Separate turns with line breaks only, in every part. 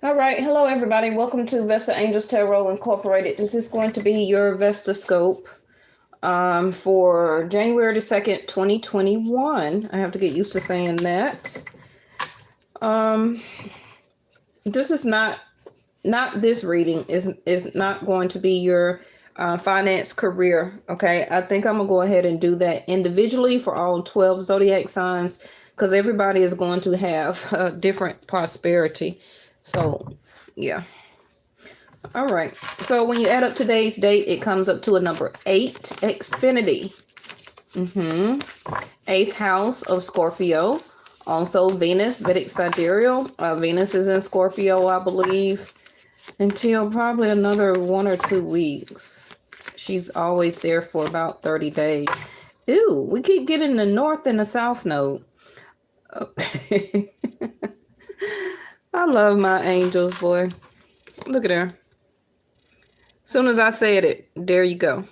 All right. Hello, everybody. Welcome to Vestaangelstarot Incorporated. This is going to be your Vestascope for January the 2nd, 2021. I have to get used to saying that. This is not this reading is not going to be your finance career. Okay. I think I'm going to go ahead and do that individually for all 12 zodiac signs because everybody is going to have different prosperity. So, yeah. All right. So when you add up today's date, it comes up to a number 8, Xfinity. 8th house of Scorpio. Also Venus, Vedic Sidereal. Venus is in Scorpio, I believe, until probably another 1 or 2 weeks. She's always there for about 30 days. Ew, we keep getting the north and the south node. Okay. I love my angels, boy. Look at her. As soon as I said it, there you go.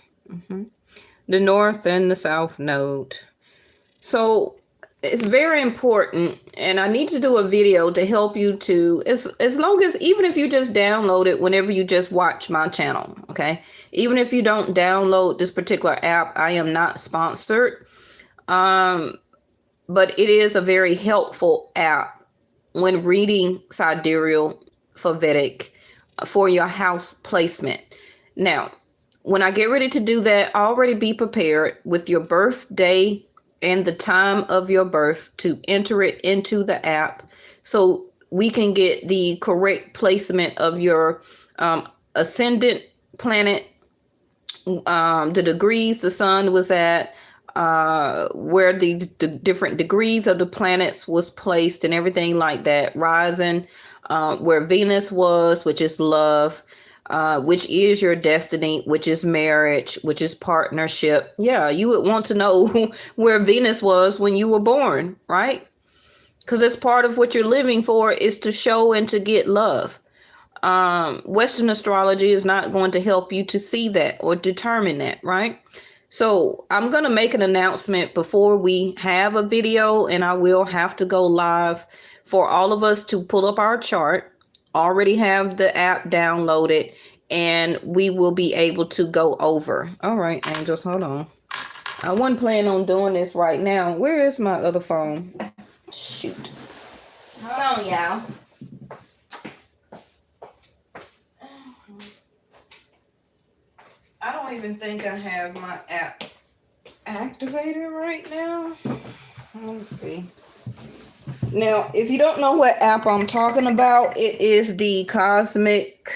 The north and the south node. So it's very important, and I need to do a video to help you to, as long as, even if you just download it whenever you just watch my channel, okay? Even if you don't download this particular app, I am not sponsored. But it is a very helpful app when reading sidereal for Vedic for your house placement. Now, when I get ready to do that, already be prepared with your birthday and the time of your birth to enter it into the app so we can get the correct placement of your ascendant planet, the degrees the sun was at, where the different degrees of the planets was placed and everything like that. Rising, where Venus was, which is love, which is your destiny, which is marriage, which is partnership. Yeah, you would want to know where Venus was when you were born, right? Because it's part of what you're living for, is to show and to get love. Western astrology is not going to help you to see that or determine that, right? So I'm going to make an announcement before we have a video, and I will have to go live for all of us to pull up our chart, already have the app downloaded, and we will be able to go over. All right, angels, hold on. I wasn't planning on doing this right now. Where is my other phone? Shoot. Hold on, y'all. I don't even think I have my app activated right now. Let me see. Now, if you don't know what app I'm talking about, it is the Cosmic.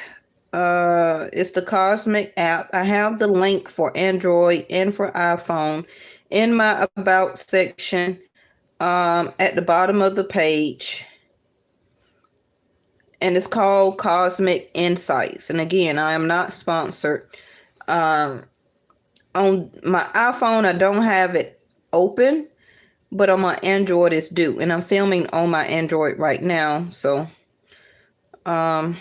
It's the Cosmic app. I have the link for Android and for iPhone in my About section at the bottom of the page. And it's called Cosmic Insights. And again, I am not sponsored. On my iPhone, I don't have it open, but on my Android it's due, and I'm filming on my Android right now. So, but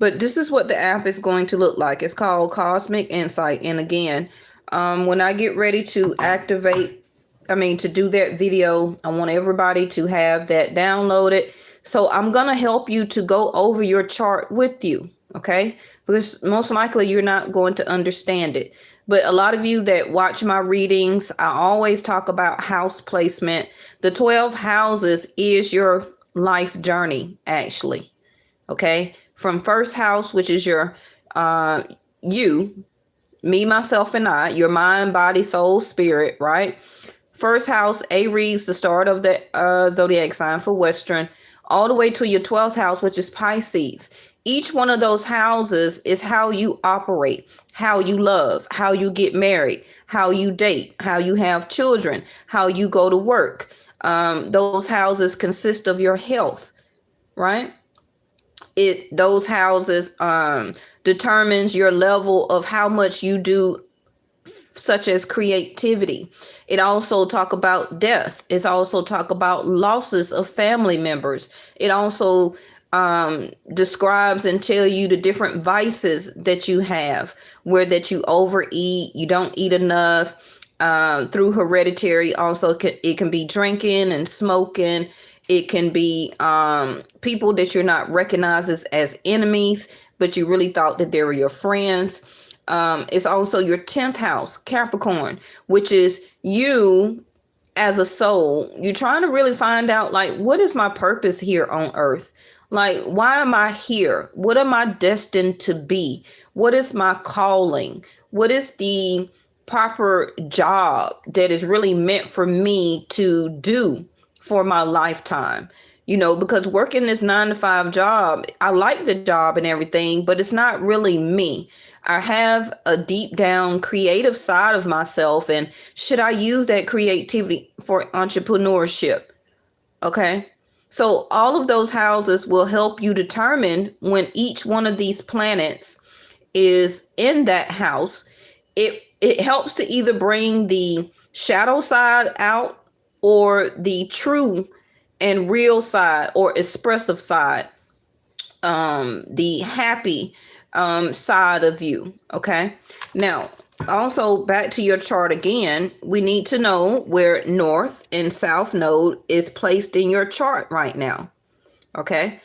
this is what the app is going to look like. It's called Cosmic Insight. And again, when I get ready to to do that video, I want everybody to have that downloaded. So I'm going to help you to go over your chart with you. Okay, because most likely you're not going to understand it. But a lot of you that watch my readings, I always talk about house placement. The 12 houses is your life journey, actually. Okay, from first house, which is your you, me, myself, and I, your mind, body, soul, spirit, right? First house, Aries, the start of the zodiac sign for Western, all the way to your 12th house, which is Pisces. Each one of those houses is how you operate, how you love, how you get married, how you date, how you have children, how you go to work. Those houses consist of your health, right? Those houses determines your level of how much you do, such as creativity. It also talk about death. It's also talk about losses of family members. It also describes and tell you the different vices that you have, where that you overeat, you don't eat enough, through hereditary. Also, it can be drinking and smoking. It can be people that you're not recognized as enemies, but you really thought that they were your friends. It's also your 10th house, Capricorn, which is you as a soul. You're trying to really find out, like, what is my purpose here on earth? Like, why am I here? What am I destined to be? What is my calling? What is the proper job that is really meant for me to do for my lifetime? You know, because working this 9 to 5 job, I like the job and everything, but it's not really me. I have a deep down creative side of myself, and should I use that creativity for entrepreneurship? Okay. So all of those houses will help you determine when each one of these planets is in that house. It helps to either bring the shadow side out or the true and real side or expressive side, the happy side of you. Okay. Now, also back to your chart again, we need to know where North and South Node is placed in your chart right now. Okay.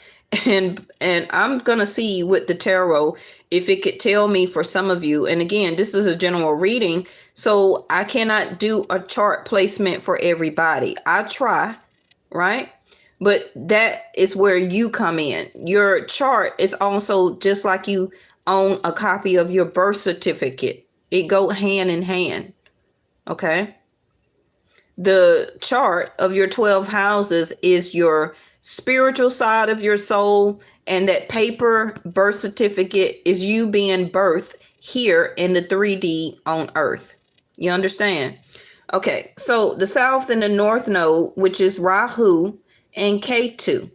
And I'm going to see with the tarot if it could tell me for some of you. And again, this is a general reading, so I cannot do a chart placement for everybody. I try, right? But that is where you come in. Your chart is also just like you own a copy of your birth certificate. It go hand in hand. Okay. The chart of your 12 houses is your spiritual side of your soul, and that paper birth certificate is you being birthed here in the 3D on Earth. You understand? Okay, so the South and the North Node, which is Rahu and K2.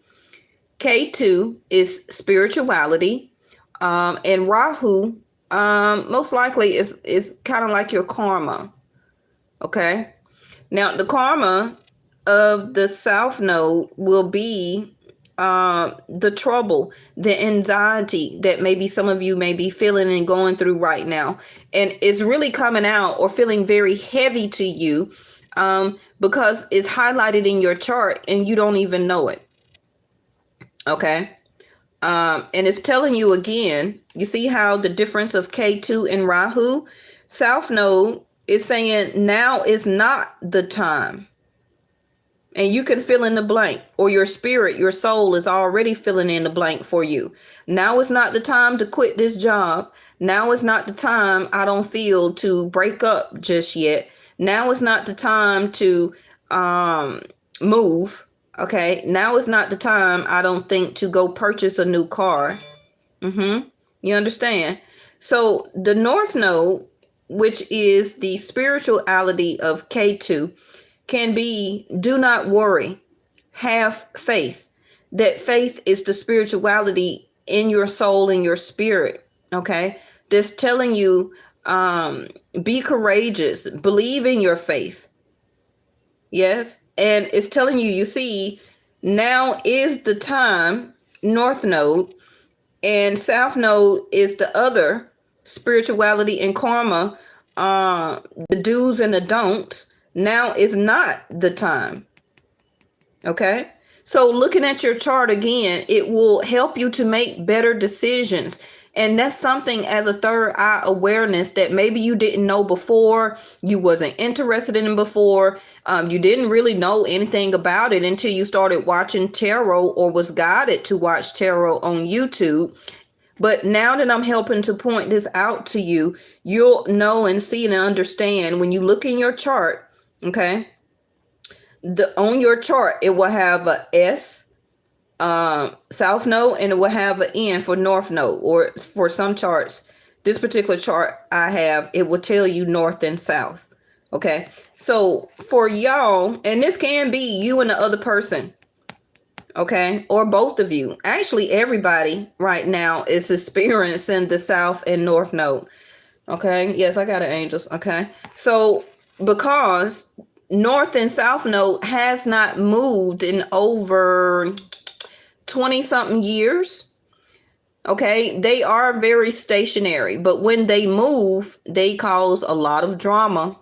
K2 is spirituality, and Rahu most likely is kind of like your karma. Okay, now the karma of the South Node will be the trouble, the anxiety that maybe some of you may be feeling and going through right now, and it's really coming out or feeling very heavy to you because it's highlighted in your chart and you don't even know it. Okay. And it's telling you again, you see how the difference of K2 and Rahu? South Node is saying now is not the time. And you can fill in the blank, or your spirit, your soul is already filling in the blank for you. Now is not the time to quit this job. Now is not the time, I don't feel, to break up just yet. Now is not the time to move. Okay. Now is not the time, I don't think, to go purchase a new car. You understand? So the North Node, which is the spirituality of K2, can be, do not worry, have faith. That faith is the spirituality in your soul and your spirit. Okay. That's telling you, be courageous, believe in your faith. Yes. And it's telling you, you see, now is the time, North Node, and South Node is the other spirituality and karma, the do's and the don'ts. Now is not the time. Okay. So looking at your chart again, it will help you to make better decisions. And that's something as a third eye awareness that maybe you didn't know before, you wasn't interested in before, you didn't really know anything about it until you started watching tarot or was guided to watch tarot on YouTube. But now that I'm helping to point this out to you, you'll know and see and understand when you look in your chart. Okay. On your chart, it will have a S, South Node, and it will have an N for North Node, or for some charts, this particular chart I have, it will tell you North and South. Okay. So for y'all, and this can be you and the other person. Okay. Or both of you. Actually, everybody right now is experiencing the South and North Node. Okay. Yes, I got it, angels. Okay. So because North and South Node has not moved in over 20 something years. Okay. They are very stationary, but when they move, they cause a lot of drama.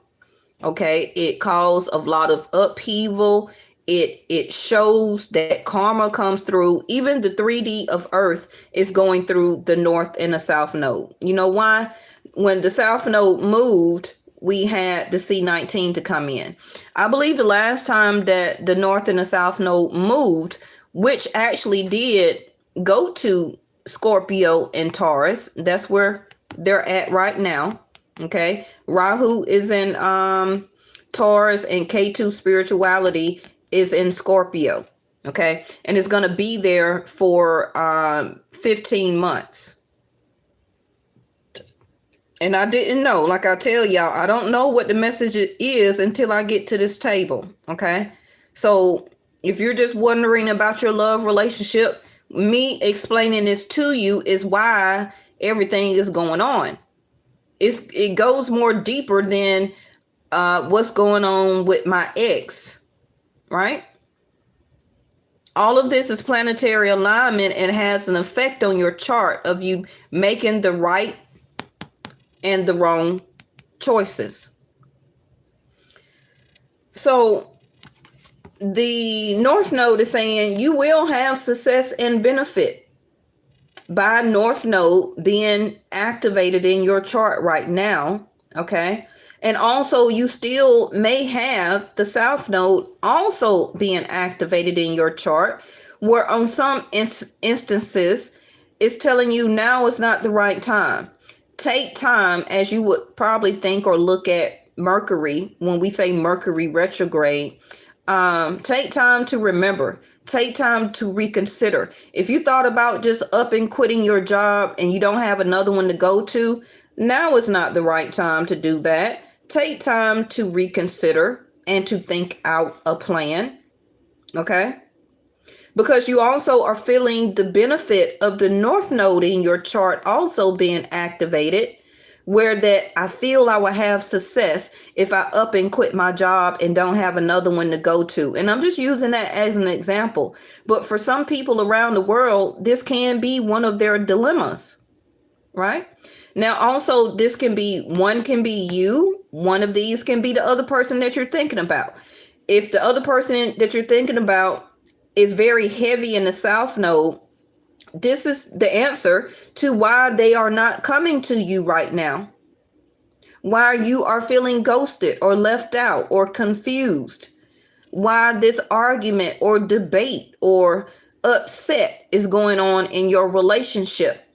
Okay. It causes a lot of upheaval. it shows that karma comes through. Even the 3D of Earth is going through the North and the South Node. You know why? When the South Node moved, we had the C19 to come in. I believe the last time that the North and the South Node moved, which actually did go to Scorpio and Taurus, that's where they're at right now. Okay, Rahu is in Taurus, and K2 spirituality is in Scorpio. Okay, and it's going to be there for 15 months. And I didn't know, like I tell y'all, I don't know what the message is until I get to this table. Okay, so if you're just wondering about your love relationship, me explaining this to you is why everything is going on. It goes more deeper than what's going on with my ex, right? All of this is planetary alignment and has an effect on your chart of you making the right and the wrong choices. So the North Node is saying you will have success and benefit by North Node being activated in your chart right now. Okay. And also you still may have the South Node also being activated in your chart, where on some instances it's telling you now is not the right time. Take time, as you would probably think or look at Mercury when we say Mercury retrograde. Take time to remember. Take time to reconsider. If you thought about just up and quitting your job and you don't have another one to go to, now is not the right time to do that. Take time to reconsider and to think out a plan. Okay? Because you also are feeling the benefit of the North Node in your chart also being activated, where that I feel I will have success if I up and quit my job and don't have another one to go to. And I'm just using that as an example. But for some people around the world, this can be one of their dilemmas, right? Now, also, this can be, one can be you. One of these can be the other person that you're thinking about. If the other person that you're thinking about is very heavy in the South Node, this is the answer to why they are not coming to you right now. Why you are feeling ghosted or left out or confused. Why this argument or debate or upset is going on in your relationship.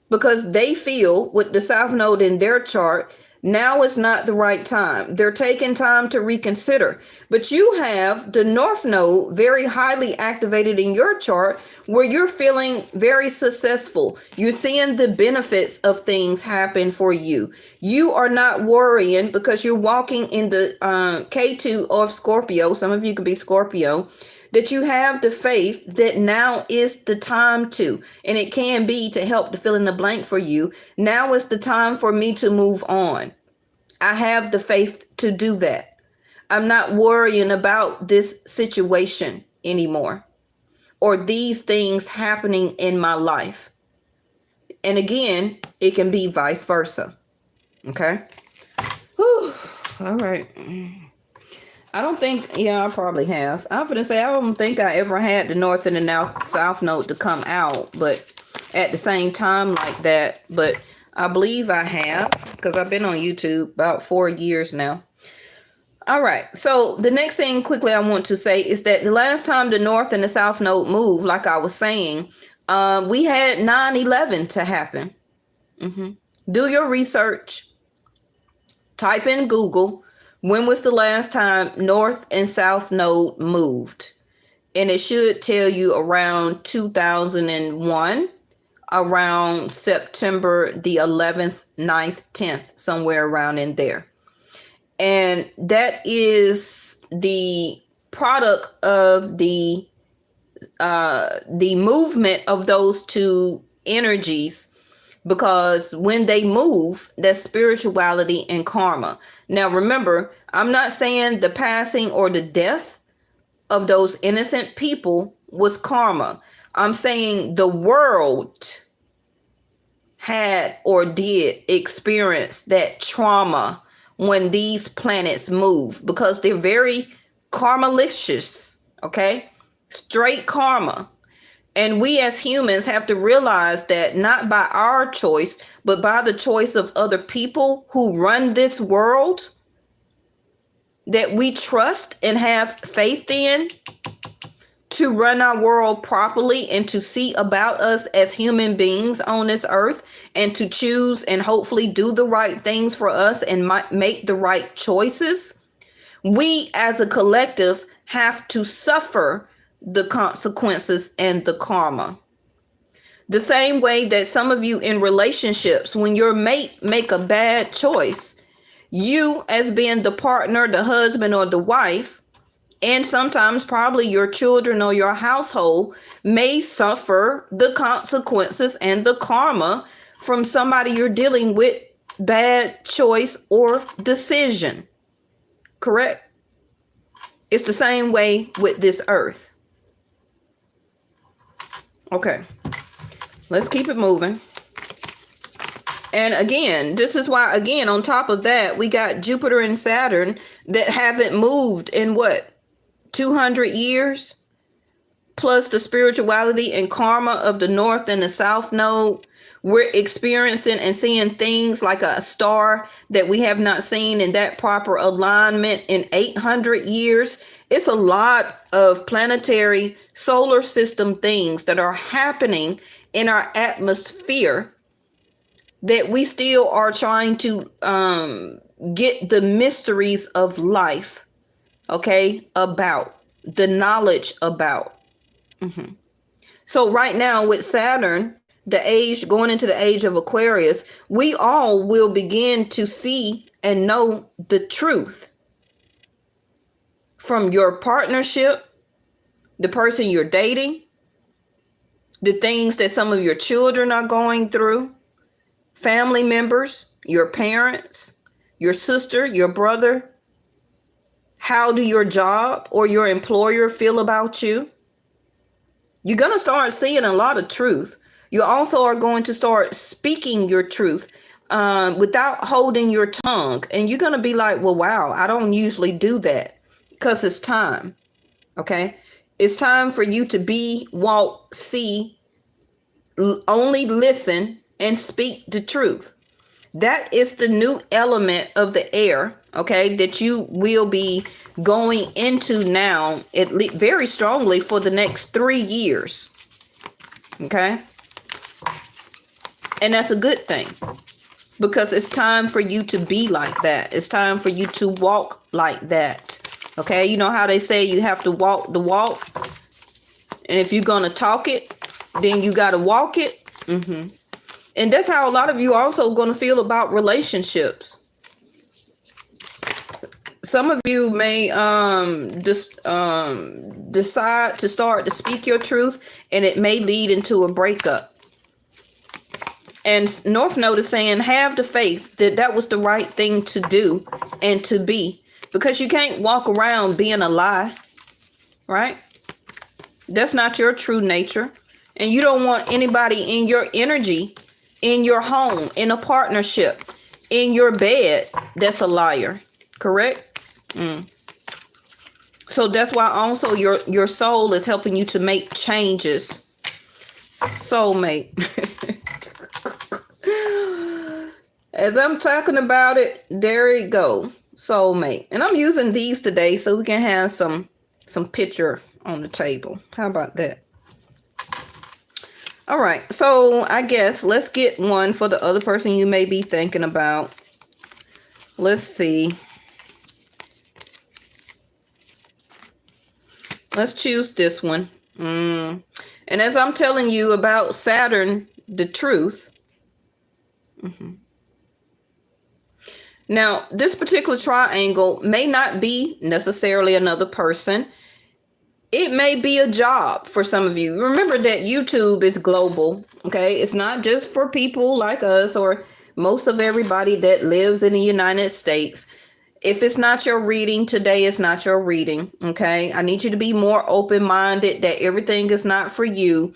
Because they feel with the South Node in their chart, now is not the right time. They're taking time to reconsider. But you have the North Node very highly activated in your chart, where you're feeling very successful. You're seeing the benefits of things happen for you. You are not worrying because you're walking in the K2 of Scorpio. Some of you could be Scorpio. That you have the faith that now is the time to, and it can be to help to fill in the blank for you. Now is the time for me to move on. I have the faith to do that. I'm not worrying about this situation anymore, or these things happening in my life. And again, it can be vice versa. Okay. Whew. All right. I don't think, yeah, I probably have. I'm going to say, I don't think I ever had the North and the South Node to come out, but at the same time like that. But I believe I have, because I've been on YouTube about 4 years now. All right. So the next thing quickly I want to say is that the last time the North and the South Node moved, like I was saying, we had 9/11 to happen. Do your research. Type in Google. When was the last time North and South Node moved? And it should tell you around 2001, around September the 11th, 9th, 10th, somewhere around in there. And that is the product of the movement of those two energies, because when they move, that's spirituality and karma. Now, remember, I'm not saying the passing or the death of those innocent people was karma. I'm saying the world had or did experience that trauma when these planets move, because they're very karmalicious, okay? Straight karma. And we as humans have to realize that not by our choice, but by the choice of other people who run this world that we trust and have faith in to run our world properly and to see about us as human beings on this earth and to choose and hopefully do the right things for us and make the right choices. We as a collective have to suffer the consequences and the karma. The same way that some of you in relationships, when your mate make a bad choice, you as being the partner, the husband or the wife, and sometimes probably your children or your household may suffer the consequences and the karma from somebody you're dealing with bad choice or decision. Correct? It's the same way with this earth. Okay, let's keep it moving. And again, this is why, again, on top of that, we got Jupiter and Saturn that haven't moved in what? 200 years, plus the spirituality and karma of the North and the South Node. We're experiencing and seeing things like a star that we have not seen in that proper alignment in 800 years. It's a lot of planetary solar system things that are happening in our atmosphere that we still are trying to get the mysteries of life, okay, about, the knowledge about. So right now with Saturn, the age going into the age of Aquarius, we all will begin to see and know the truth from your partnership, the person you're dating, the things that some of your children are going through, family members, your parents, your sister, your brother. How do your job or your employer feel about you? You're going to start seeing a lot of truth. You also are going to start speaking your truth without holding your tongue. And you're going to be like, well, wow, I don't usually do that, because it's time. Okay. It's time for you to be, walk, see, only listen and speak the truth. That is the new element of the air, okay, that you will be going into now, at least very strongly for the next 3 years. Okay. And that's a good thing, because it's time for you to be like that. It's time for you to walk like that. Okay. You know how they say you have to walk the walk. And if you're going to talk it, then you got to walk it. And that's how a lot of you also going to feel about relationships. Some of you may just decide to start to speak your truth, and it may lead into a breakup. And North Node is saying, have the faith that that was the right thing to do and to be, because you can't walk around being a lie, right? That's not your true nature. And you don't want anybody in your energy, in your home, in a partnership, in your bed, that's a liar. Correct? So that's why also your soul is helping you to make changes. Soulmate. As I'm talking about it, there it go. Soulmate. And I'm using these today so we can have some picture on the table. How about that? All right. So I guess let's get one for the other person you may be thinking about. Let's see. Let's choose this one. And as I'm telling you about Saturn, the truth. Now, this particular triangle may not be necessarily another person. It may be a job for some of you. Remember that YouTube is global, okay? It's not just for people like us or most of everybody that lives in the United States. If it's not your reading today, it's not your reading, okay? I need you to be more open-minded that everything is not for you,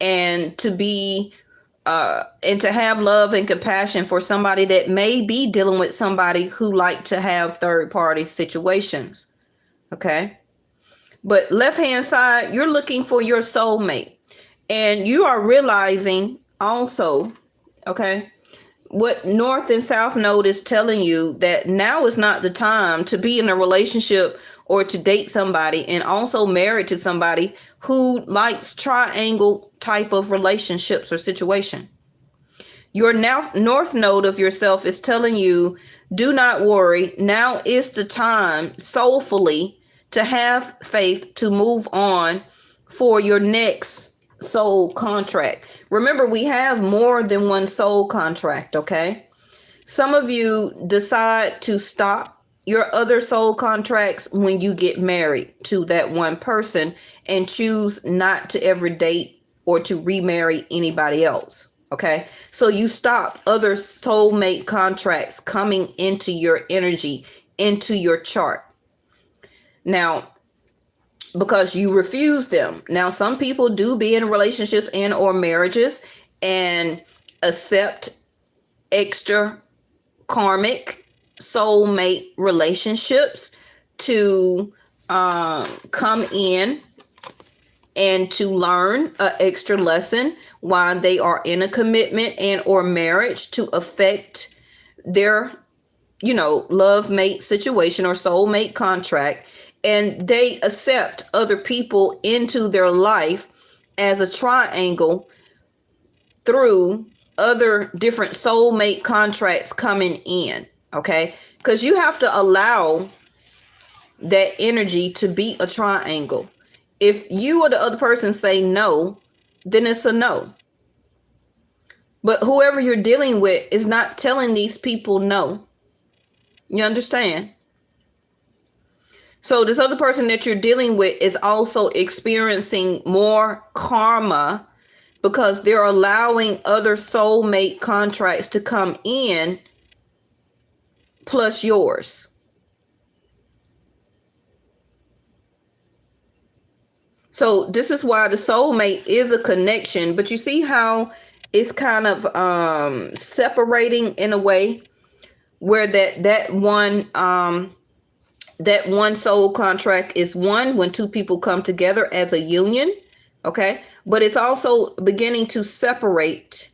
and to be and to have love and compassion for somebody that may be dealing with somebody who like to have third-party situations, okay? But left-hand side, you're looking for your soulmate. And you are realizing also, okay, what North and South Node is telling you, that now is not the time to be in a relationship or to date somebody and also married to somebody who likes triangle type of relationships or situation. Your now North Node of yourself is telling you, do not worry. Now is the time soulfully to have faith to move on for your next soul contract. Remember, we have more than one soul contract, okay? Some of you decide to stop your other soul contracts when you get married to that one person and choose not to ever date or to remarry anybody else. Okay, so you stop other soulmate contracts coming into your energy, into your chart. Now, because you refuse them. Now, some people do be in relationships and or marriages and accept extra karmic soulmate relationships to come in and to learn an extra lesson while they are in a commitment and or marriage to affect their, love mate situation or soulmate contract. And they accept other people into their life as a triangle through other different soulmate contracts coming in. Okay, because you have to allow that energy to be a triangle. If you or the other person say no, then it's a no. But whoever you're dealing with is not telling these people no. You understand? So this other person that you're dealing with is also experiencing more karma because they're allowing other soulmate contracts to come in plus yours. So this is why the soulmate is a connection, but you see how it's kind of separating in a way where that one soul contract is one when two people come together as a union, okay? But it's also beginning to separate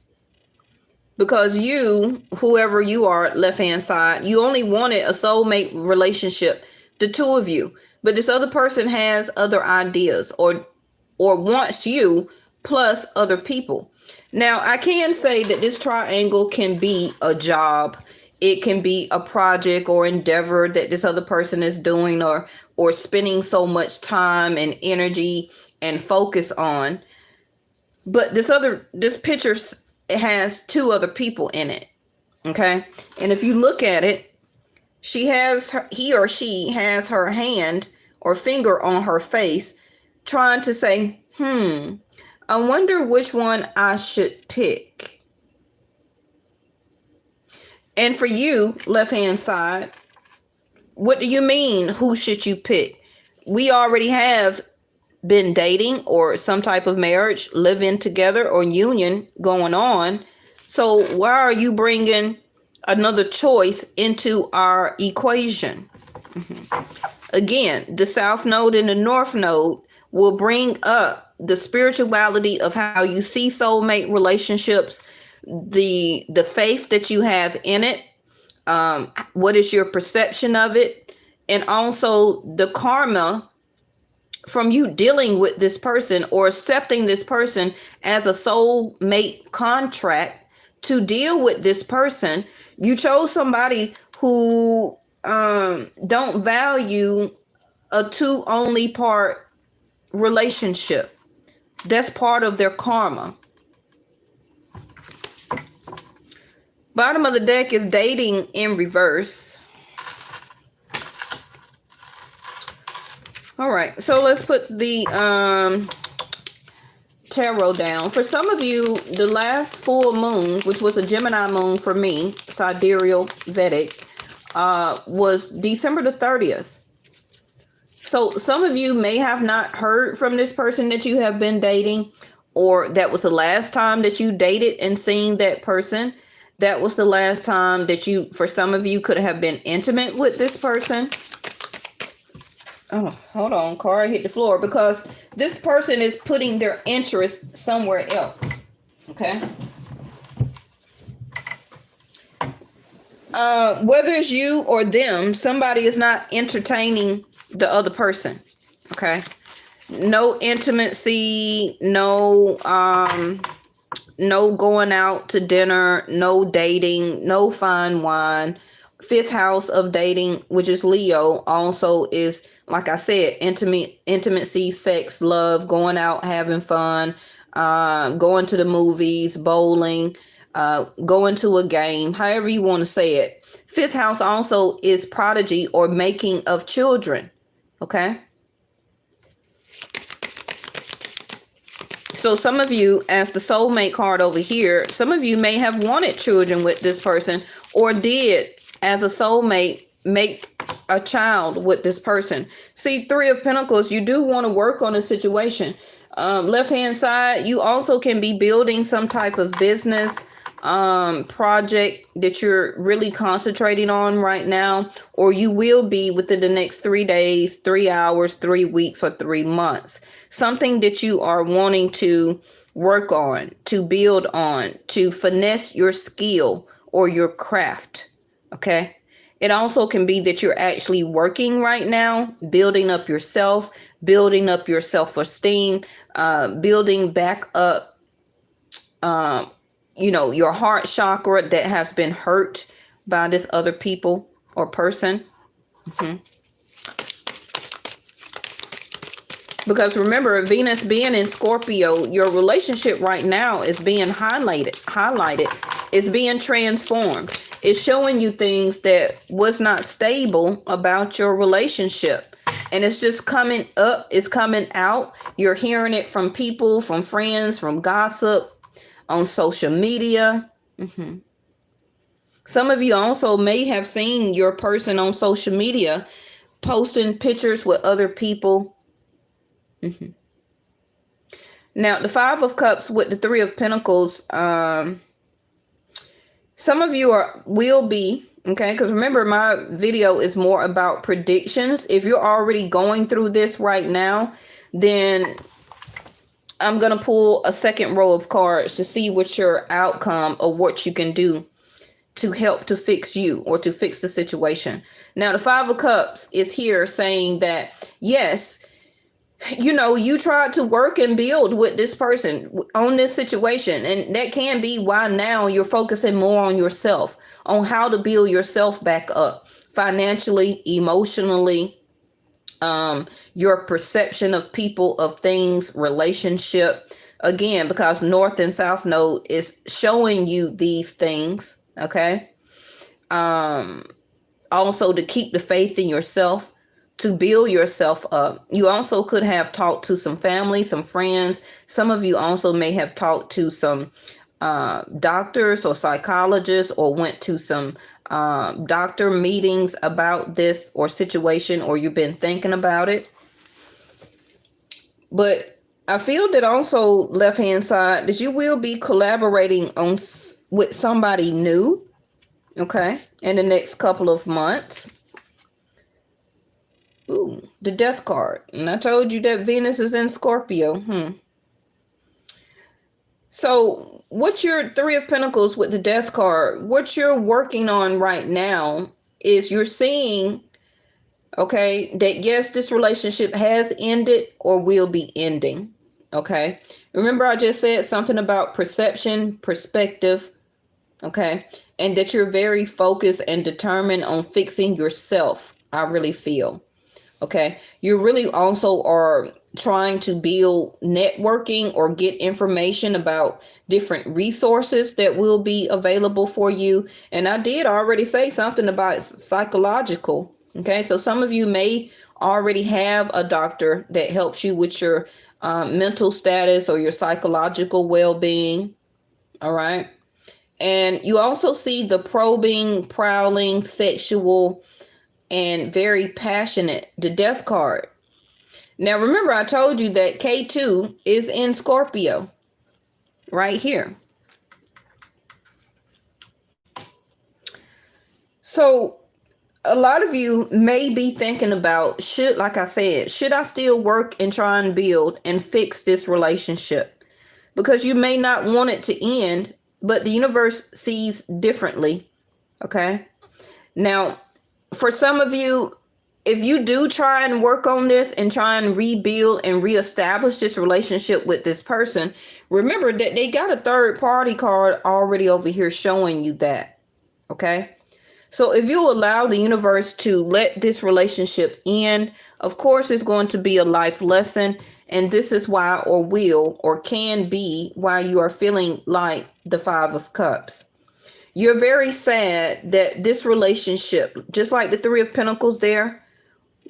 because you, whoever you are, left-hand side, you only wanted a soulmate relationship, the two of you. But this other person has other ideas or wants you plus other people. Now, I can say that this triangle can be a job. It can be a project or endeavor that this other person is doing or spending so much time and energy and focus on. But this picture has two other people in it. Okay. And if you look at it, he or she has her hand or finger on her face trying to say, I wonder which one I should pick. And for you, left-hand side, what do you mean, who should you pick? We already have been dating or some type of marriage, living together or union going on. So why are you bringing another choice into our equation? Again, the South Node and the North Node will bring up the spirituality of how you see soulmate relationships, the faith that you have in it, what is your perception of it, and also the karma from you dealing with this person or accepting this person as a soulmate contract to deal with this person. You chose somebody who don't value a two only part relationship. That's part of their karma. Bottom of the deck is dating in reverse. All right, so let's put the tarot down. For some of you, the last full moon, which was a Gemini moon for me, sidereal Vedic, was December the 30th. So some of you may have not heard from this person that you have been dating, or that was the last time that you dated and seen that person. That was the last time that you, for some of you, could have been intimate with this person. Oh, hold on, card hit the floor because this person is putting their interest somewhere else. Okay. Whether it's you or them, somebody is not entertaining the other person. Okay. No intimacy, no going out to dinner, no dating, no fine wine. Fifth house of dating, which is Leo, also is, like I said, intimacy, sex, love, going out, having fun, going to the movies, bowling, going to a game, however you want to say it. Fifth house also is prodigy or making of children. Okay. So some of you, as the soulmate card over here, some of you may have wanted children with this person or did, as a soulmate, make a child with this person. See, Three of Pentacles, you do want to work on a situation. Left hand side, you also can be building some type of business project that you're really concentrating on right now, or you will be within the next 3 days, 3 hours, 3 weeks, or 3 months. Something that you are wanting to work on, to build on, to finesse your skill or your craft. Okay. It also can be that you're actually working right now, building up yourself, building up your self-esteem, building back up, your heart chakra that has been hurt by this other people or person. Because remember, Venus being in Scorpio, your relationship right now is being highlighted. It's being transformed. It's showing you things that was not stable about your relationship. And it's just coming up. It's coming out. You're hearing it from people, from friends, from gossip, on social media. Some of you also may have seen your person on social media posting pictures with other people. Now, the Five of Cups with the Three of Pentacles, some of you will be, okay, because remember, my video is more about predictions. If you're already going through this right now, then I'm going to pull a second row of cards to see what your outcome or what you can do to help to fix you or to fix the situation. Now, the Five of Cups is here saying that, yes, you tried to work and build with this person on this situation. And that can be why now you're focusing more on yourself, on how to build yourself back up financially, emotionally, your perception of people, of things, relationship. Again, because North and South Node is showing you these things. Okay. Also to keep the faith in yourself, to build yourself up. You also could have talked to some family, some friends. Some of you also may have talked to some doctors or psychologists, or went to some doctor meetings about this or situation, or you've been thinking about it. But I feel that also, left hand side, that you will be collaborating with somebody new, okay, in the next couple of months. Ooh, the Death card. And I told you that Venus is in Scorpio. So what your Three of Pentacles with the Death card, what you're working on right now is you're seeing, okay, that yes, this relationship has ended or will be ending. Okay. Remember, I just said something about perception, perspective. Okay. And that you're very focused and determined on fixing yourself. I really feel. Okay. You really also are trying to build networking or get information about different resources that will be available for you. And I did already say something about psychological. Okay. So some of you may already have a doctor that helps you with your mental status or your psychological well-being. All right. And you also see the probing, prowling, sexual, and very passionate, the Death card. Now, remember, I told you that K2 is in Scorpio right here. So a lot of you may be thinking about, like I said, should I still work and try and build and fix this relationship? Because you may not want it to end, but the universe sees differently. Okay. Now, for some of you, if you do try and work on this and try and rebuild and reestablish this relationship with this person, remember that they got a third party card already over here showing you that. Okay. So if you allow the universe to let this relationship end, of course, it's going to be a life lesson. And this is why, or will, or can be why you are feeling like the Five of Cups. You're very sad that this relationship, just like the Three of Pentacles there,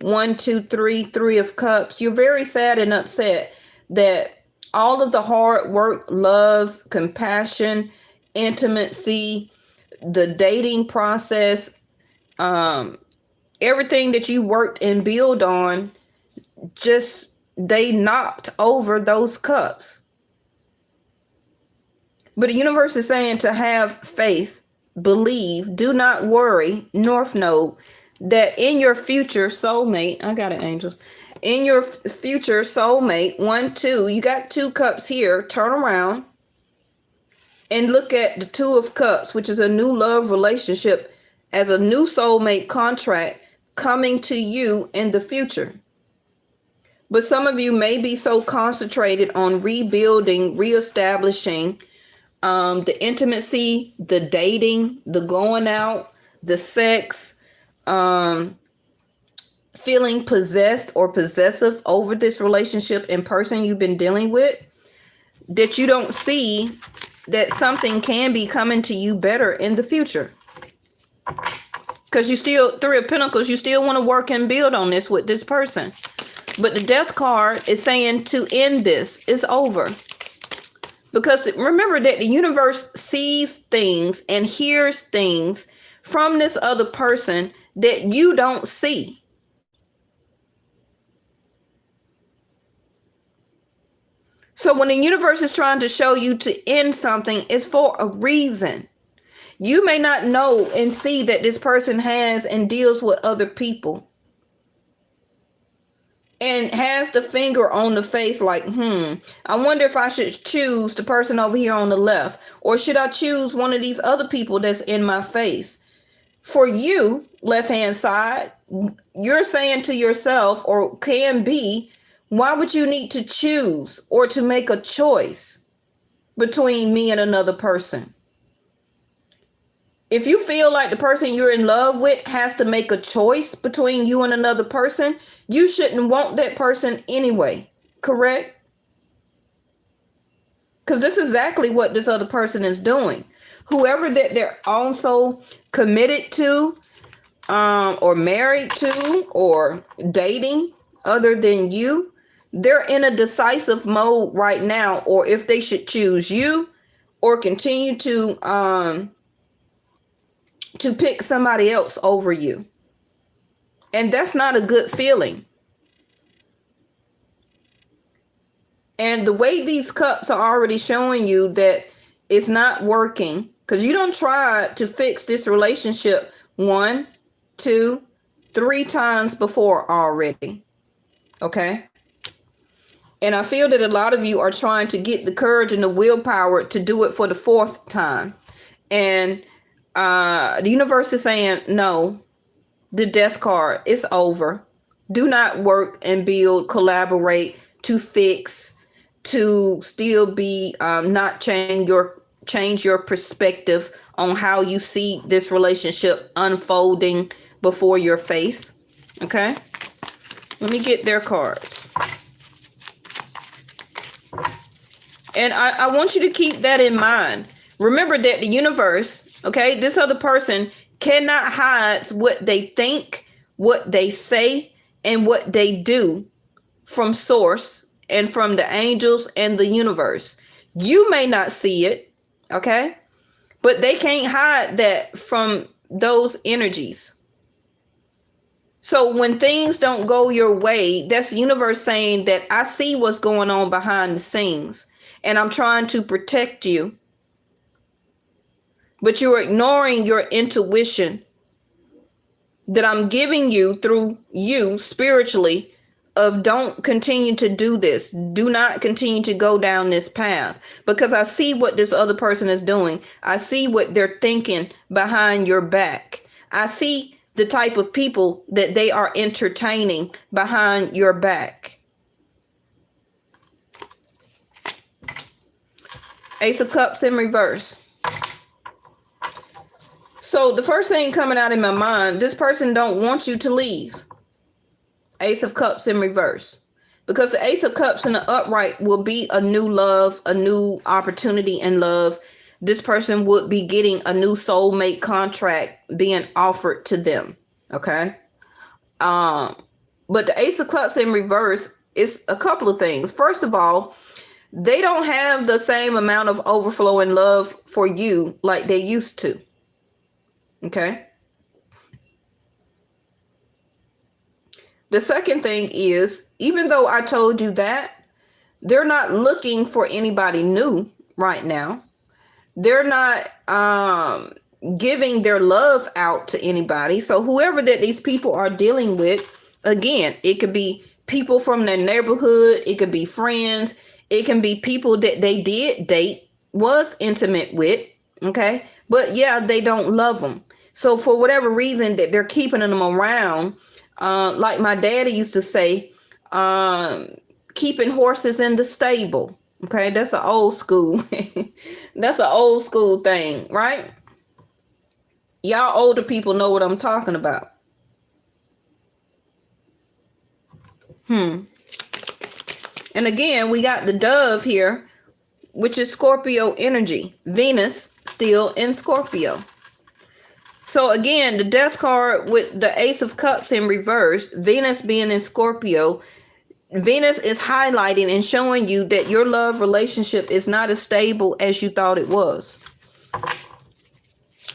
1, 2, 3, Three of Cups, you're very sad and upset that all of the hard work, love, compassion, intimacy, the dating process, everything that you worked and build on, just they knocked over those cups. But the universe is saying to have faith, believe, do not worry, North Node, that in your future soulmate, I got it, angels, in your future soulmate, 1, 2, you got 2 cups here, turn around and look at the Two of Cups, which is a new love relationship, as a new soulmate contract coming to you in the future. But some of you may be so concentrated on rebuilding, reestablishing the intimacy, the dating, the going out, the sex, feeling possessed or possessive over this relationship and person you've been dealing with, that you don't see that something can be coming to you better in the future. Because you still, Three of Pentacles, you still want to work and build on this with this person. But the Death card is saying to end this. It's over. Because remember that the universe sees things and hears things from this other person that you don't see. So when the universe is trying to show you to end something, it's for a reason. You may not know and see that this person has and deals with other people and has the finger on the face like, I wonder if I should choose the person over here on the left, or should I choose one of these other people that's in my face? For you, left-hand side, you're saying to yourself, or can be, why would you need to choose or to make a choice between me and another person? If you feel like the person you're in love with has to make a choice between you and another person, you shouldn't want that person anyway, correct? Because this is exactly what this other person is doing. Whoever that they're also committed to, or married to, or dating other than you, they're in a decisive mode right now, or if they should choose you or continue to pick somebody else over you. And that's not a good feeling. And the way these cups are already showing you that it's not working, because you don't try to fix this relationship 1, 2, 3 times before already. Okay? And I feel that a lot of you are trying to get the courage and the willpower to do it for the 4th time. And the universe is saying, no, the Death card is over. Do not work and build, collaborate to fix, to still be not change your perspective on how you see this relationship unfolding before your face. Okay? Let me get their cards. And I want you to keep that in mind. Remember that the universe, okay, this other person cannot hide what they think, what they say, and what they do from source and from the angels and the universe. You may not see it, okay, but they can't hide that from those energies. So when things don't go your way, that's the universe saying that I see what's going on behind the scenes and I'm trying to protect you. But you're ignoring your intuition. that I'm giving you through you spiritually of don't continue to do this. Do not continue to go down this path, because I see what this other person is doing. I see what they're thinking behind your back. I see the type of people that they are entertaining behind your back. Ace of Cups in reverse. So the first thing coming out in my mind, this person don't want you to leave. Ace of Cups in reverse. Because the Ace of Cups in the upright will be a new love, a new opportunity in love. This person would be getting a new soulmate contract being offered to them. Okay. But the Ace of Cups in reverse is a couple of things. First of all, they don't have the same amount of overflow in love for you like they used to. Okay. The second thing is, even though I told you that, they're not looking for anybody new right now. They're not giving their love out to anybody. So whoever that these people are dealing with, again, it could be people from their neighborhood. It could be friends. It can be people that they did date, was intimate with. Okay. But yeah, they don't love them. So for whatever reason that they're keeping them around, like my daddy used to say, keeping horses in the stable. Okay, that's an old school. That's an old school thing, right? Y'all older people know what I'm talking about. And again, we got the dove here, which is Scorpio energy. Venus still in Scorpio. So again, the death card with the Ace of Cups in reverse, Venus being in Scorpio, Venus is highlighting and showing you that your love relationship is not as stable as you thought it was.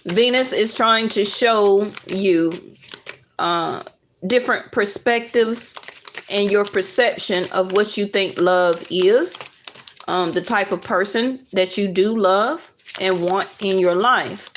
Venus is trying to show you different perspectives and your perception of what you think love is, the type of person that you do love and want in your life.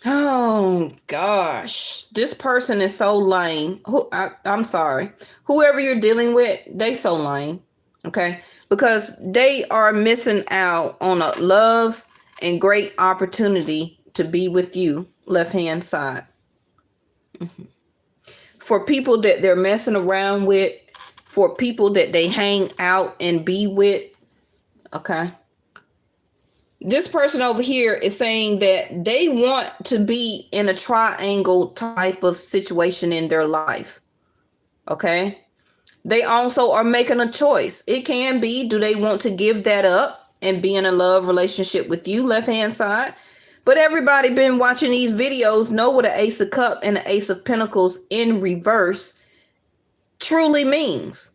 Oh gosh, this person is so lame. I'm sorry. Whoever you're dealing with, they so lame. Okay, because they are missing out on a love and great opportunity to be with you, left hand side. For people that they're messing around with, for people that they hang out and be with. Okay. This person over here is saying that they want to be in a triangle type of situation in their life. Okay. They also are making a choice. It can be, do they want to give that up and be in a love relationship with you, left hand side? But everybody been watching these videos know what an Ace of Cups and an Ace of Pentacles in reverse truly means.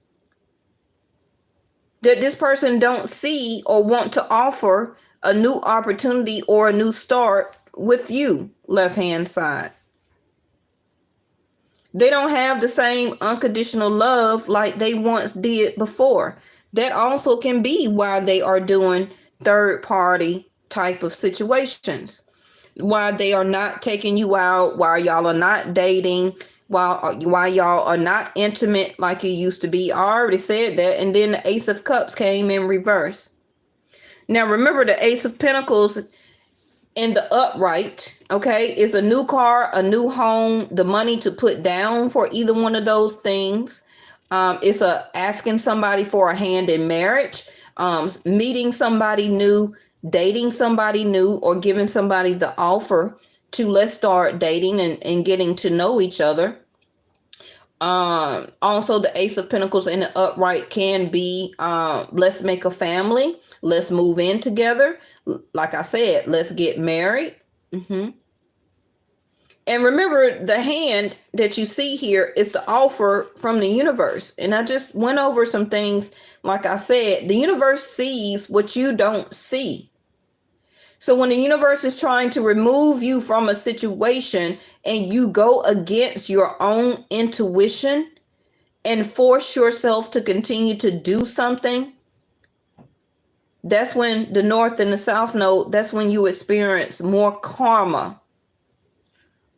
That this person don't see or want to offer a new opportunity or a new start with you, left hand side. They don't have the same unconditional love like they once did before. That also can be why they are doing third party type of situations. Why they are not taking you out, why y'all are not dating, why y'all are not intimate like you used to be. I already said that. And then the Ace of Cups came in reverse. Now, remember the Ace of Pentacles in the upright, okay, is a new car, a new home, the money to put down for either one of those things. It's asking somebody for a hand in marriage, meeting somebody new, dating somebody new, or giving somebody the offer to let's start dating and getting to know each other. Also, the Ace of Pentacles in the upright can be let's make a family. Let's move in together. Like I said, let's get married. And remember, the hand that you see here is the offer from the universe. And I just went over some things. Like I said, the universe sees what you don't see. So when the universe is trying to remove you from a situation and you go against your own intuition and force yourself to continue to do something, that's when the North and the South node, that's when you experience more karma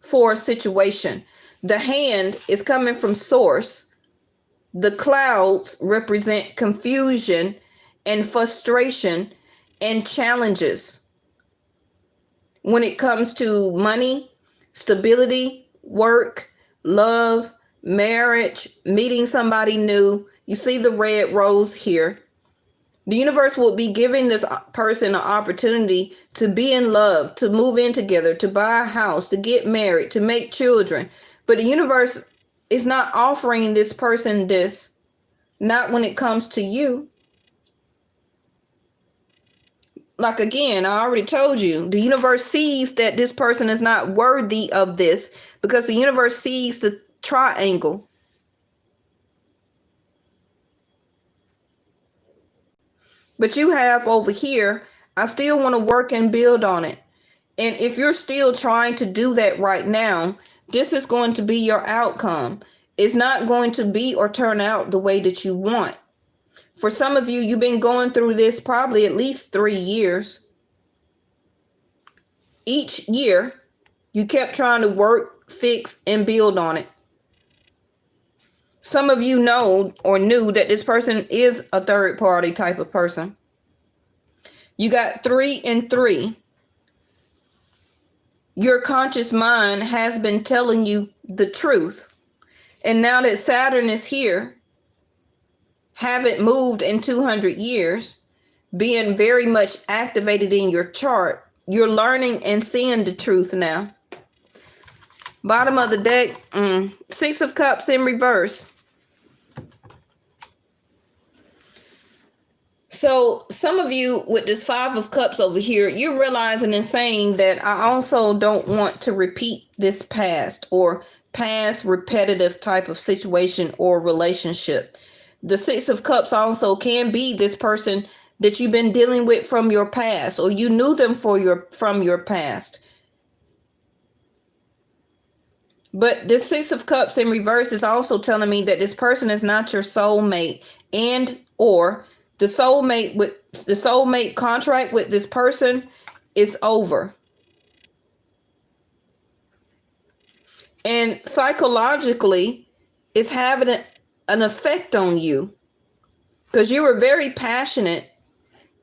for a situation. The hand is coming from source. The clouds represent confusion and frustration and challenges when it comes to money, stability, work, love, marriage, meeting somebody new. You see the red rose here. The universe will be giving this person an opportunity to be in love, to move in together, to buy a house, to get married, to make children. But the universe is not offering this person this, not when it comes to you. Like, again, I already told you, the universe sees that this person is not worthy of this because the universe sees the triangle. But you have over here, I still want to work and build on it. And if you're still trying to do that right now, this is going to be your outcome. It's not going to be or turn out the way that you want. For some of you, you've been going through this probably at least 3 years. Each year, you kept trying to work, fix, and build on it. Some of you know or knew that this person is a third party type of person. You got 3 and 3. Your conscious mind has been telling you the truth. And now that Saturn is here, haven't moved in 200 years, being very much activated in your chart, you're learning and seeing the truth now. Bottom of the deck, 6 of Cups in reverse. So some of you with this 5 of Cups over here, you're realizing and saying that I also don't want to repeat this past or past repetitive type of situation or relationship. The 6 of Cups also can be this person that you've been dealing with from your past, or you knew them from your past. But this 6 of Cups in reverse is also telling me that this person is not your soulmate, and or the soulmate contract with this person is over. And psychologically, it's having an effect on you because you were very passionate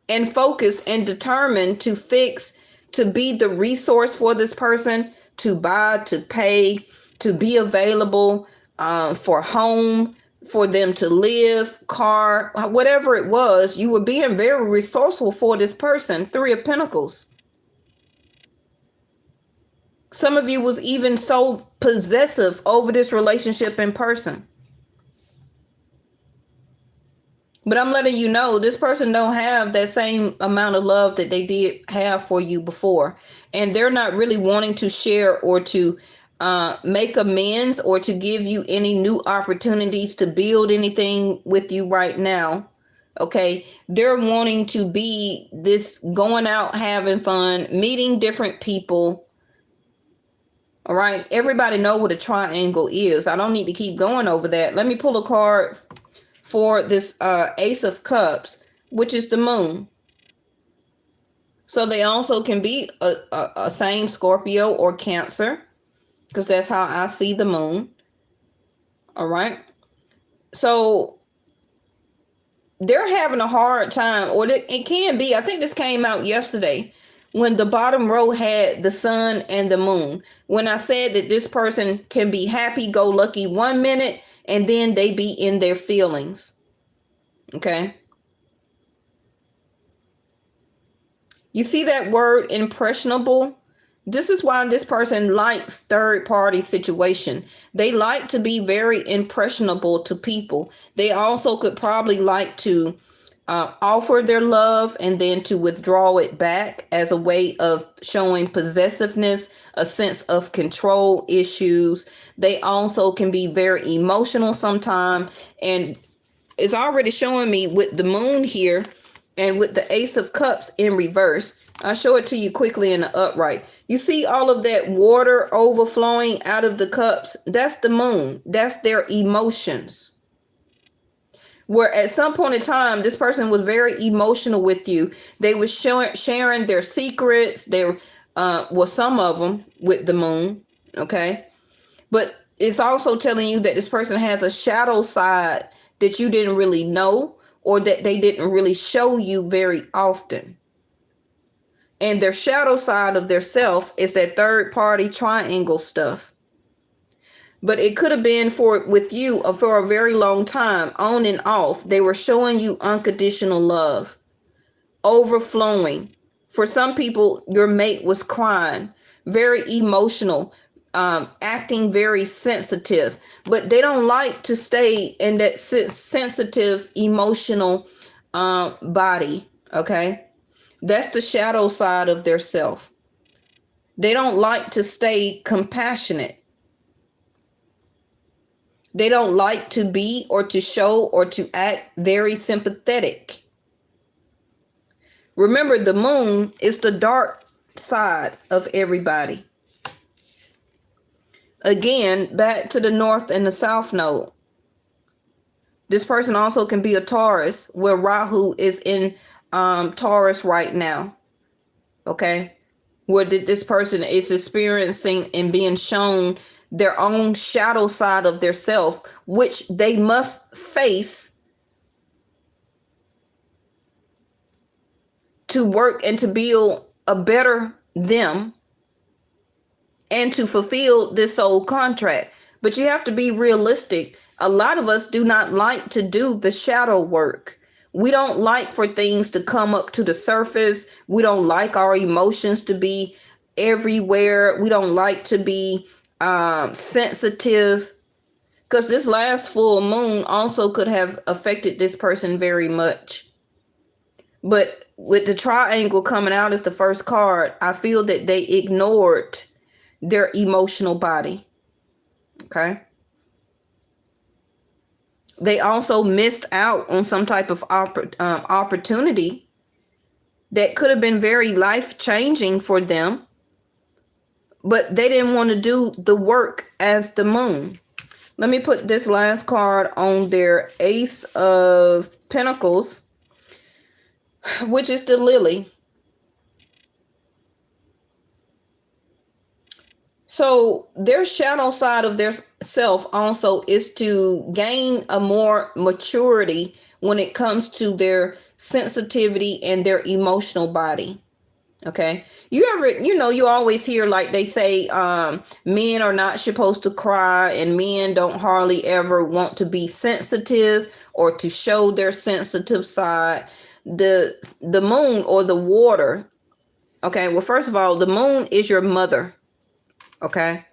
and focused and determined to fix, to be the resource for this person, to buy, to pay, to be available for home, for them to live, car, whatever it was. You were being very resourceful for this person. 3 of Pentacles. Some of you was even so possessive over this relationship in person. But I'm letting you know this person don't have that same amount of love that they did have for you before. And they're not really wanting to share or to make amends or to give you any new opportunities to build anything with you right now. Okay. They're wanting to be this going out, having fun, meeting different people. All right. Everybody know what a triangle is. I don't need to keep going over that. Let me pull a card for this Ace of Cups, which is the moon. So they also can be a same Scorpio or Cancer, because that's how I see the moon. All right. So they're having a hard time, or it can be, I think this came out yesterday, when the bottom row had the sun and the moon. When I said that this person can be happy-go-lucky 1 minute, and then they be in their feelings. Okay. You see that word impressionable? This is why this person likes third party situation. They like to be very impressionable to people. They also could probably like to offer their love and then to withdraw it back as a way of showing possessiveness, a sense of control issues. They also can be very emotional sometimes. And it's already showing me with the moon here And with the Ace of Cups in reverse, I'll show it to you quickly in the upright. You see all of that water overflowing out of the cups? That's the moon. That's their emotions. Where at some point in time, this person was very emotional with you. They were sharing their secrets. Well, some of them with the moon. Okay. But it's also telling you that this person has a shadow side that you didn't really know, or that they didn't really show you very often. And their shadow side of their self is that third party triangle stuff. But it could have been with you for a very long time, on and off. They were showing you unconditional love, overflowing. For some people, your mate was crying, very emotional, acting very sensitive, but they don't like to stay in that sensitive, emotional body. Okay. That's the shadow side of their self. They don't like to stay compassionate. They don't like to be or to show or to act very sympathetic. Remember, the moon is the dark side of everybody. Again, back to the north and the south node. This person also can be a Taurus, where Rahu is in Taurus right now. Okay. Where this person is experiencing and being shown their own shadow side of their self, which they must face to work and to build a better them and to fulfill this soul contract. But you have to be realistic. A lot of us do not like to do the shadow work. We don't like for things to come up to the surface. We don't like our emotions to be everywhere. We don't like to be sensitive, because this last full moon also could have affected this person very much. But with the triangle coming out as the first card, I feel that they ignored their emotional body. Okay. They also missed out on some type of opportunity that could have been very life-changing for them, but they didn't want to do the work as the moon. Let me put this last card on their Ace of Pentacles, which is the Lily. So their shadow side of their self also is to gain a more maturity when it comes to their sensitivity and their emotional body. Okay. You always hear, like they say, men are not supposed to cry, and men don't hardly ever want to be sensitive or to show their sensitive side. The moon or the water. Okay. Well, first of all, the moon is your mother. Okay.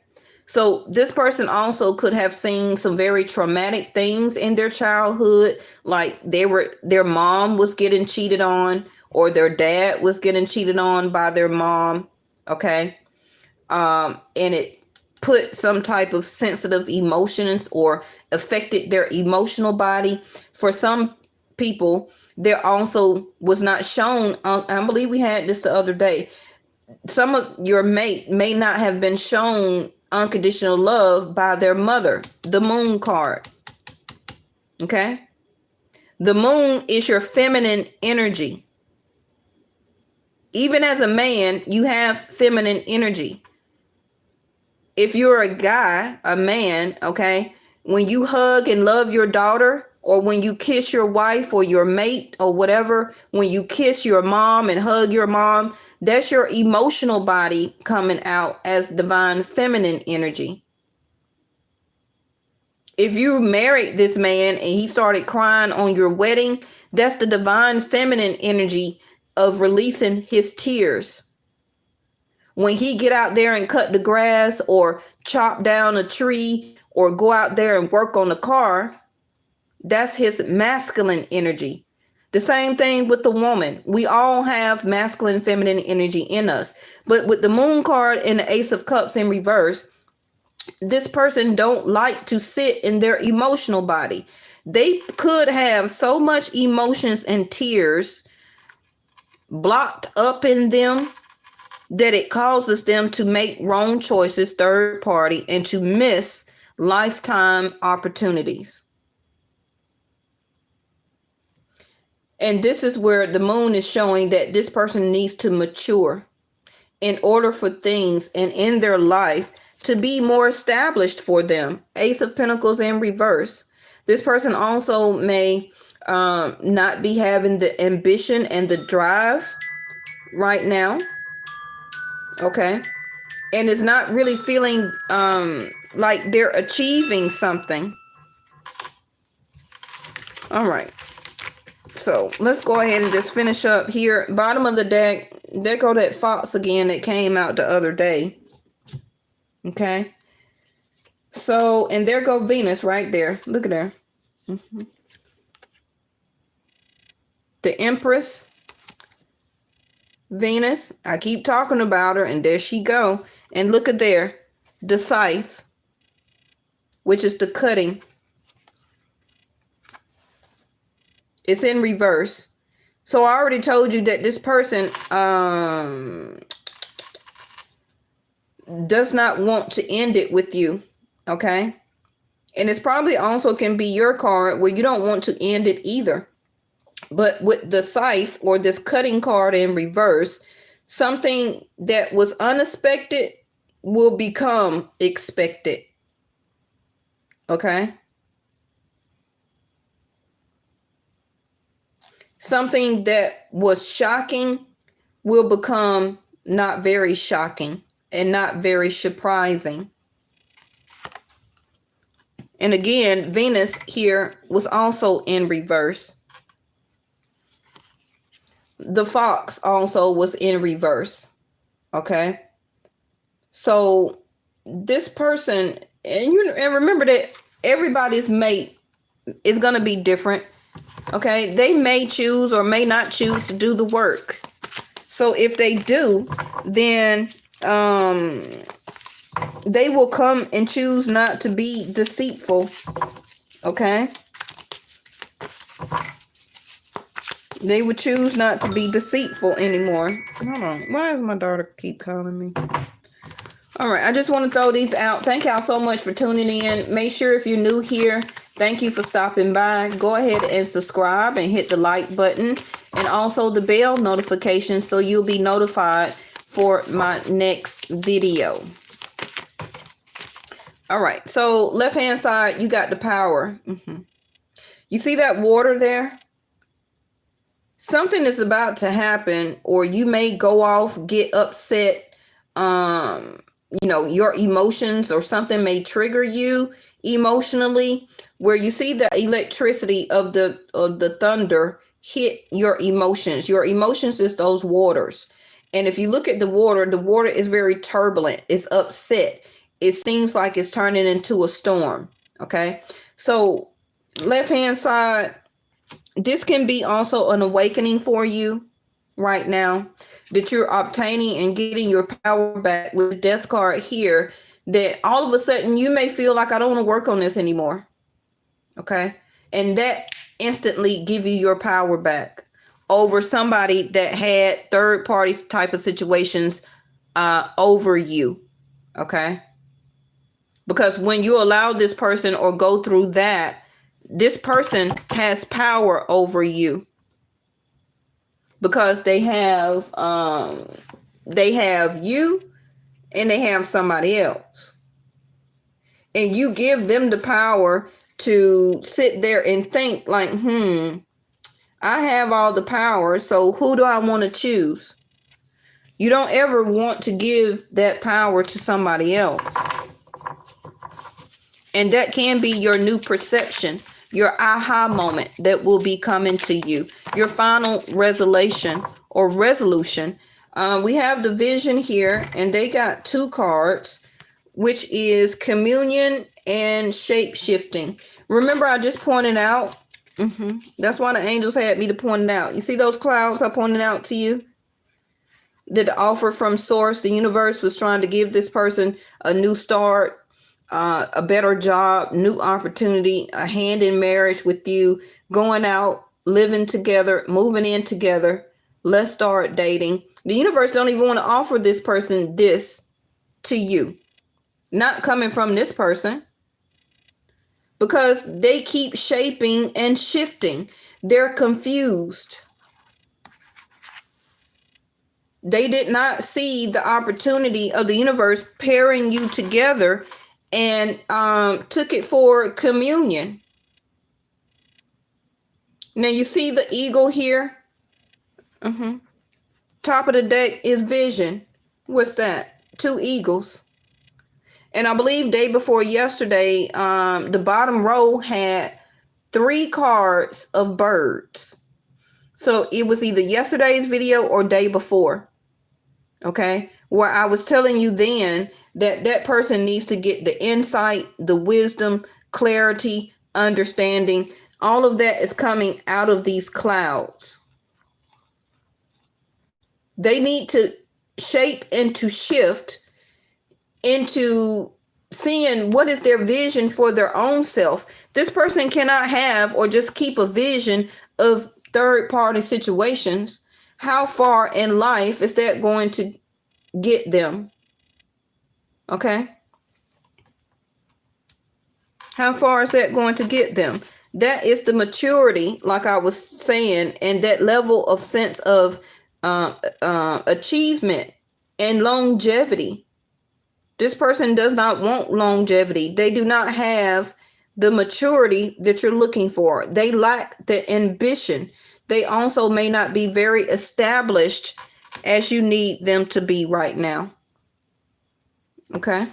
So this person also could have seen some very traumatic things in their childhood, like their mom was getting cheated on, or their dad was getting cheated on by their mom. Okay. And it put some type of sensitive emotions or affected their emotional body. For some people, there also was not shown, I believe we had this the other day, some of your mate may not have been shown unconditional love by their mother. The moon card. Okay. The moon is your feminine energy. Even as a man, you have feminine energy. If you're a guy, a man, okay, when you hug and love your daughter, or when you kiss your wife or your mate or whatever, when you kiss your mom and hug your mom, that's your emotional body coming out as divine feminine energy. If you married this man and he started crying on your wedding, that's the divine feminine energy of releasing his tears. When he get out there and cut the grass or chop down a tree or go out there and work on the car, that's his masculine energy. The same thing with the woman. We all have masculine, feminine energy in us. But with the moon card and the Ace of Cups in reverse, this person don't like to sit in their emotional body. They could have so much emotions and tears blocked up in them that it causes them to make wrong choices, third party, and to miss lifetime opportunities. And this is where the moon is showing that this person needs to mature in order for things and in their life to be more established for them. Ace of Pentacles in reverse. This person also may not be having the ambition and the drive right now. Okay. And is not really feeling like they're achieving something. All right. So let's go ahead and just finish up here. Bottom of the deck, there go that fox again that came out the other day. Okay. So, and there go Venus right there. Look at her. The Empress. Venus. I keep talking about her, and there she go. And look at there. The scythe, which is the cutting. It's in reverse. So I already told you that this person does not want to end it with you. Okay. And it's probably also can be your card where you don't want to end it either. But with the scythe or this cutting card in reverse, something that was unexpected will become expected. Okay. Something that was shocking will become not very shocking and not very surprising. And again, Venus here was also in reverse. The fox also was in reverse. Okay. So this person, and remember that everybody's mate is going to be different. Okay, they may choose or may not choose to do the work. So if they do, then they will come and choose not to be deceitful. Okay, they would choose not to be deceitful anymore. Hold on, why does my daughter keep calling me? All right, I just want to throw these out. Thank y'all so much for tuning in. Make sure if you're new here, thank you for stopping by. Go ahead and subscribe and hit the like button and also the bell notification so you'll be notified for my next video. All right, so left hand side, you got the power. You see that water there? Something is about to happen, or you may go off, get upset. You know, your emotions or something may trigger you emotionally, where you see the electricity of the thunder hit your emotions. Your emotions is those waters. And if you look at the water is very turbulent. It's upset. It seems like it's turning into a storm. Okay. So left hand side, this can be also an awakening for you right now, that you're obtaining and getting your power back with the death card here, that all of a sudden you may feel like I don't want to work on this anymore. Okay. And that instantly give you your power back over somebody that had third party type of situations over you. Okay. Because when you allow this person or go through that, this person has power over you. Because they have you and they have somebody else. And you give them the power to sit there and think like, I have all the power, so who do I want to choose? You don't ever want to give that power to somebody else. And that can be your new perception, your aha moment that will be coming to you, your final resolution or resolution. We have the Vision here, and they got two cards, which is communion and shape shifting. Remember, I just pointed out. That's why the angels had me to point it out. You see those clouds I pointed out to you? That the offer from source, the universe was trying to give this person a new start, a better job, new opportunity, a hand in marriage with you, going out, living together, moving in together, Let's start dating. The universe don't even want to offer this person this to you. Not coming from this person. Because they keep shaping and shifting. They're confused. They did not see the opportunity of the universe pairing you together and took it for communion. Now you see the eagle here? Top of the deck is vision. What's that? 2 eagles. And I believe day before yesterday, the bottom row had 3 cards of birds. So it was either yesterday's video or day before. Okay. Where I was telling you then that that person needs to get the insight, the wisdom, clarity, understanding. All of that is coming out of these clouds. They need to shape and to shift into seeing what is their vision for their own self. This person cannot have or just keep a vision of third-party situations. How far in life is that going to get them? Okay. How far is that going to get them? That is the maturity, like I was saying, and that level of sense of achievement and longevity. This person does not want longevity. They do not have the maturity that you're looking for. They lack the ambition. They also may not be very established as you need them to be right now. Okay.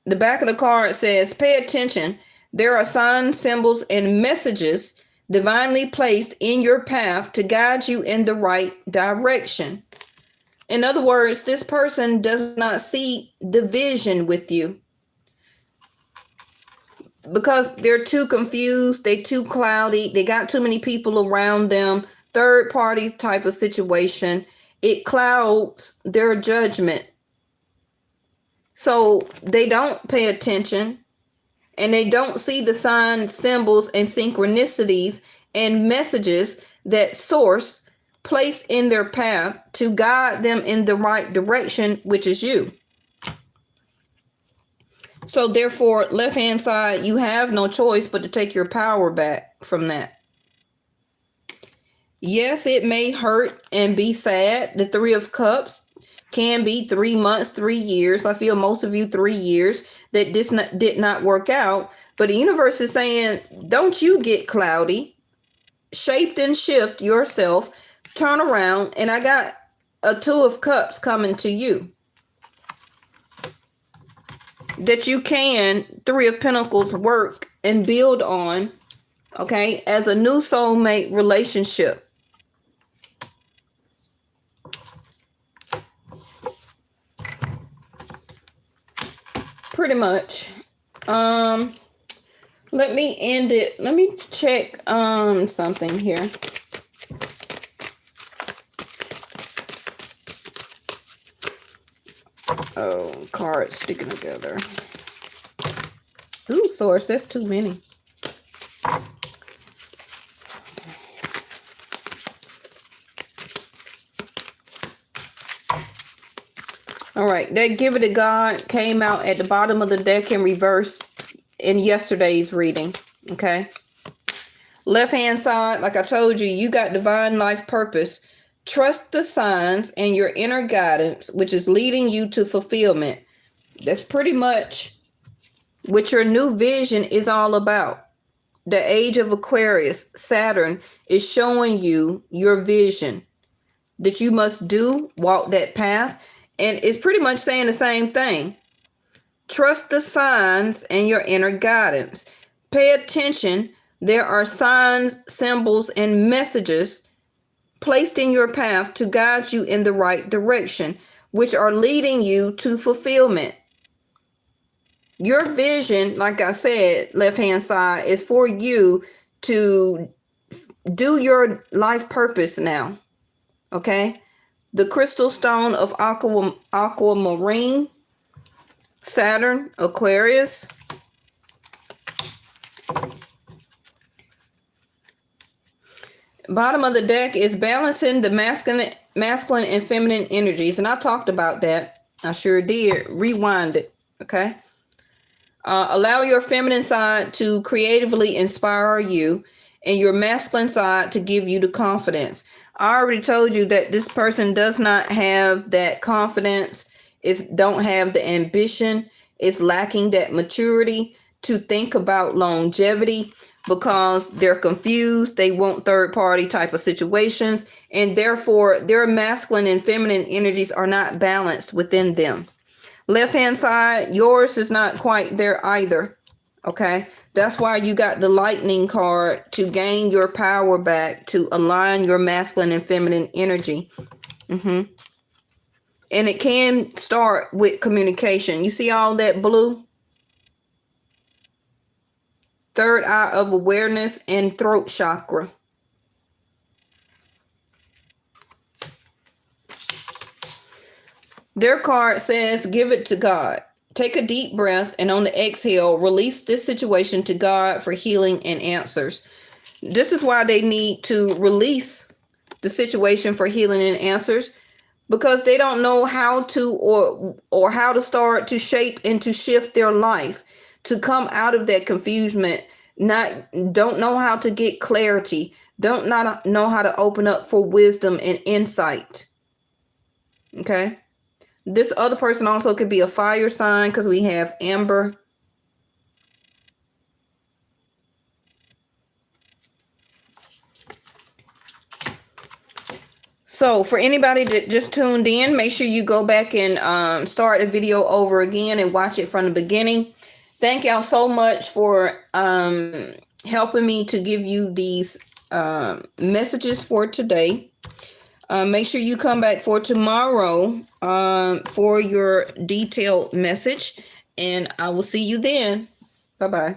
The back of the card says, pay attention. There are signs, symbols, and messages divinely placed in your path to guide you in the right direction. In other words, this person does not see the vision with you because they're too confused. They're too cloudy. They got too many people around them. Third party type of situation. It clouds their judgment. So they don't pay attention. And they don't see the signs, symbols, and synchronicities and messages that source place in their path to guide them in the right direction, which is you. So therefore, left-hand side, you have no choice but to take your power back from that. Yes, it may hurt and be sad. The 3 of Cups can be 3 months, 3 years. I feel most of you 3 years that this did not work out. But the universe is saying, don't you get cloudy. Shape and shift yourself. Turn around. And I got a 2 of Cups coming to you. That you can, 3 of Pentacles, work and build on. Okay. As a new soulmate relationship. Pretty much. Let me end it. Let me check something here. Oh, cards sticking together. Ooh, swords, that's too many. All right, that Give It to God came out at the bottom of the deck in reverse in yesterday's reading. Okay. Left hand side, like I told you, you got divine life purpose. Trust the signs and your inner guidance, which is leading you to fulfillment. That's pretty much what your new vision is all about. The age of Aquarius, Saturn, is showing you your vision that you must do, walk that path. And it's pretty much saying the same thing. Trust the signs and your inner guidance. Pay attention. There are signs, symbols, and messages placed in your path to guide you in the right direction, which are leading you to fulfillment. Your vision, like I said, left-hand side, is for you to do your life purpose now. Okay? The crystal stone of aquamarine, Saturn, Aquarius. Bottom of the deck is balancing the masculine and feminine energies. And I talked about that. I sure did. Rewind it. Okay. Allow your feminine side to creatively inspire you and your masculine side to give you the confidence. I already told you that this person does not have that confidence. Don't have the ambition. It's lacking that maturity to think about longevity because they're confused. They want third party type of situations, and therefore their masculine and feminine energies are not balanced within them. Left hand side, yours is not quite there either. Okay, that's why you got the lightning card to gain your power back, to align your masculine and feminine energy. And it can start with communication. You see all that blue? Third eye of awareness and throat chakra. Their card says, give it to God. Take a deep breath and on the exhale, release this situation to God for healing and answers. This is why they need to release the situation for healing and answers, because they don't know how to or how to start to shape and to shift their life, to come out of that confusion, don't know how to get clarity, don't not know how to open up for wisdom and insight. Okay. This other person also could be a fire sign because we have Amber. So for anybody that just tuned in, make sure you go back and start the video over again and watch it from the beginning. Thank y'all so much for helping me to give you these messages for today. Make sure you come back for tomorrow for your detailed message, and I will see you then. Bye-bye.